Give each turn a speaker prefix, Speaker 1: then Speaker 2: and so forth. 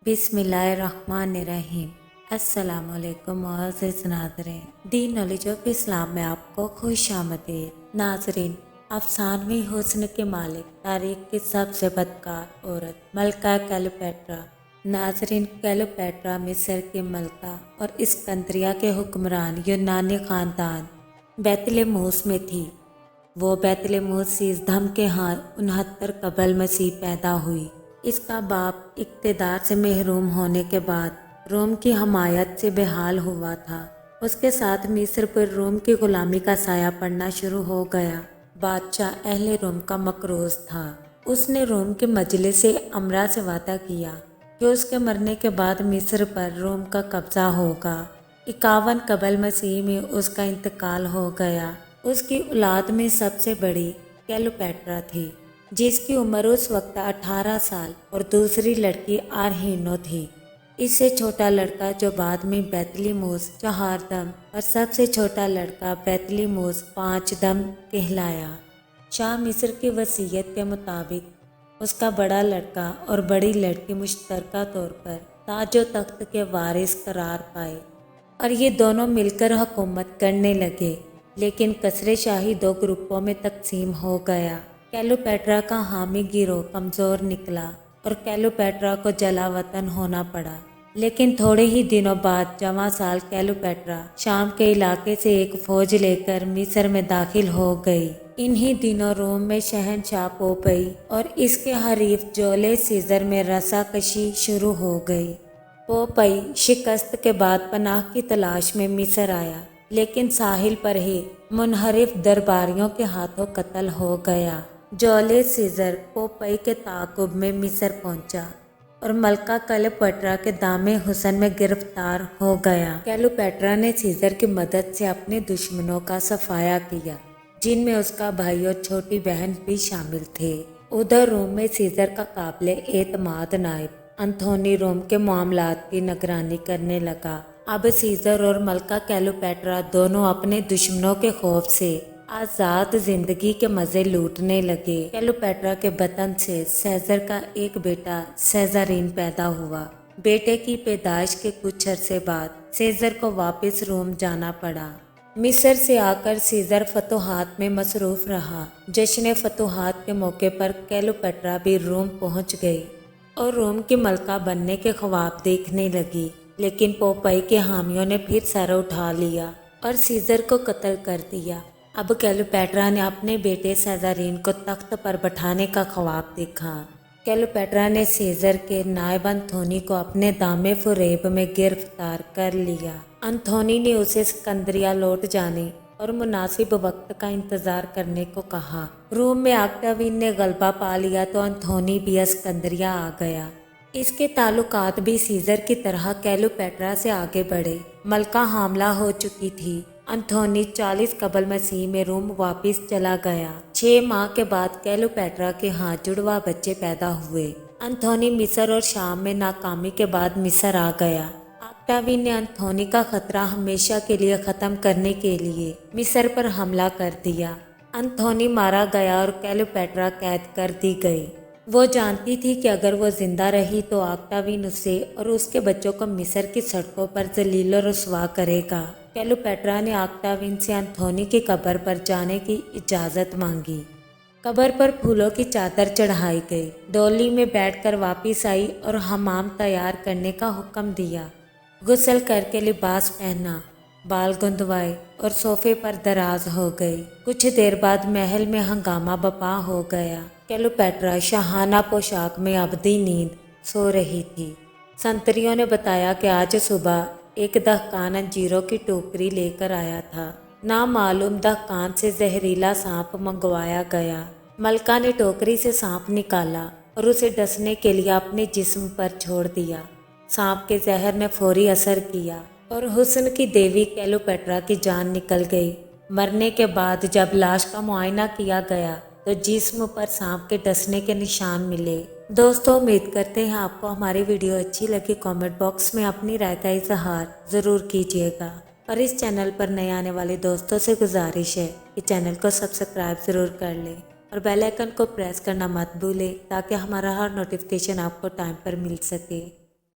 Speaker 1: बिस्मिल्लाहिर्रहमानिर्रहीम। अस्सलाम वालेकुम मुअज़्ज़िज़ नाज़रीन, दी नॉलेज ऑफ इस्लाम में आपको खुश आमदीद। नाज़रीन, अफसानवी हुस्न के मालिक, तारीख की सबसे बदकार औरत मलका क्लेयोपेट्रा। नाज़रीन, क्लेयोपेट्रा मिस्र की मलका और इस्कंदरिया के हुक्मरान यूनानी ख़ानदान बैतलहूस में थी। वो बैतलहूस सिजधम के यहाँ 69 कबल मसीह पैदा हुई। इसका बाप इक़्तिदार से महरूम होने के बाद रोम की हमायत से बेहाल हुआ था। उसके साथ मिस्र पर रोम की ग़ुलामी का साया पड़ना शुरू हो गया। बादशाह अहले रोम का मकरूज़ था। उसने रोम के मजलिस अमरा से वादा किया कि उसके मरने के बाद मिस्र पर रोम का कब्ज़ा होगा। 51 कबल मसीह में उसका इंतकाल हो गया। उसकी औलाद में सबसे बड़ी क्लेयोपेट्रा थी, जिसकी उम्र उस वक्त 18 साल और दूसरी लड़की आर्हीनो थी। इससे छोटा लड़का जो बाद में बैतलहूस 4 दम और सबसे छोटा लड़का बैतलहूस 5 दम कहलाया। शाह मिस्र की वसीयत के मुताबिक उसका बड़ा लड़का और बड़ी लड़की मुश्तरका तौर पर ताजो तख्त के वारिस करार पाए और ये दोनों मिलकर हुकूमत करने लगे। लेकिन कसरे शाही 2 ग्रुपों में तकसीम हो गया। क्लेयोपेट्रा का हामी गिरोह कमज़ोर निकला और क्लेयोपेट्रा को जला वतन होना पड़ा। लेकिन थोड़े ही दिनों बाद जवां साल क्लेयोपेट्रा शाम के इलाके से एक फ़ौज लेकर मिस्र में दाखिल हो गई। इन्हीं दिनों रोम में शहनशाह पोपई और इसके हरीफ जूलियस सीज़र में रस्साकशी शुरू हो गई। पोपई शिकस्त के बाद पनाह की तलाश में मिस्र आया, लेकिन साहिल पर ही मुनहरिफ दरबारियों के हाथों कत्ल हो गया। जूलियस सीज़र पोपई के ताक़ुब में मिस्र पहुंचा और मलका क्लेयोपेट्रा के दामे हुस्न में गिरफ्तार हो गया। क्लेयोपेट्रा ने सीज़र की मदद से अपने दुश्मनों का सफाया किया, जिनमें उसका भाई और छोटी बहन भी शामिल थे। उधर रोम में सीज़र का काबिल एतमाद नायब एंथोनी रोम के मामलात की निगरानी करने लगा। अब सीज़र और मलका क्लेयोपेट्रा दोनों अपने दुश्मनों के खौफ से आज़ाद जिंदगी के मज़े लूटने लगे। क्लेयोपेट्रा के बतन से सीज़र का एक बेटा सेज़ारिन पैदा हुआ। बेटे की पैदाइश के कुछ अरसे बाद सीज़र को वापस रोम जाना पड़ा। मिस्र से आकर सीज़र फतूहात में मसरूफ़ रहा। जश्न फतूहात के मौके पर क्लेयोपेट्रा भी रोम पहुंच गई और रोम की मलका बनने के ख्वाब देखने लगी। लेकिन पोपई के हामियों ने फिर सर उठा लिया और सीज़र को कत्ल कर दिया। अब क्लेयोपेट्रा ने अपने बेटे सेज़ारिन को तख्त पर बैठाने का ख्वाब देखा। क्लेयोपेट्रा ने सीज़र के नायब एंथोनी को अपने दामे फ़रेब में गिरफ्तार कर लिया। एंथोनी ने उसे इस्कंदरिया लौट जाने और मुनासिब वक्त का इंतज़ार करने को कहा। रोम में ऑक्टावियन ने गलबा पा लिया तो एंथोनी भी इस्कंदरिया आ गया। इसके ताल्लुकात भी सीज़र की तरह क्लेयोपेट्रा से आगे बढ़े। मलका हामला हो चुकी थी। एंथोनी 40 कबल मसीह में रोम वापस चला गया। 6 माह के बाद क्लेयोपेट्रा के हाथ जुड़वा बच्चे पैदा हुए। एंथोनी मिस्र और शाम में नाकामी के बाद मिस्र आ गया। ऑक्टावियन ने एंथोनी का खतरा हमेशा के लिए ख़त्म करने के लिए मिस्र पर हमला कर दिया। एंथोनी मारा गया और क्लेयोपेट्रा कैद कर दी गई। वो जानती थी कि अगर वो जिंदा रही तो ऑक्टावियन उसे और उसके बच्चों को मिस्र की सड़कों पर जलील और रुस्वा करेगा। क्लेयोपेट्रा ने ऑक्टावियन से एंथोनी की कब्र पर जाने की इजाज़त मांगी। कब्र पर फूलों की चादर चढ़ाई गई। डोली में बैठकर वापस आई और हमाम तैयार करने का हुक्म दिया। गुस्ल करके लिबास पहना, बाल गुंदवाए और सोफे पर दराज हो गई। कुछ देर बाद महल में हंगामा बपा हो गया। क्लेयोपेट्रा शाहाना पोशाक में अबदी नींद सो रही थी। संतरियों ने बताया कि आज सुबह एक दहकान अंजीरों की टोकरी लेकर आया था। नामालूम दहकान से जहरीला सांप मंगवाया गया। मलका ने टोकरी से सांप निकाला और उसे डसने के लिए अपने जिस्म पर छोड़ दिया। सांप के जहर ने फौरी असर किया और हुस्न की देवी क्लेयोपेट्रा की जान निकल गई। मरने के बाद जब लाश का मुआयना किया गया तो जिस्म पर सांप के डसने के निशान मिले। दोस्तों, उम्मीद करते हैं आपको हमारी वीडियो अच्छी लगी। कमेंट बॉक्स में अपनी राय का इजहार ज़रूर कीजिएगा और इस चैनल पर नए आने वाले दोस्तों से गुजारिश है कि चैनल को सब्सक्राइब ज़रूर कर लें और बेल आइकन को प्रेस करना मत भूलें ताकि हमारा हर नोटिफिकेशन आपको टाइम पर मिल सके।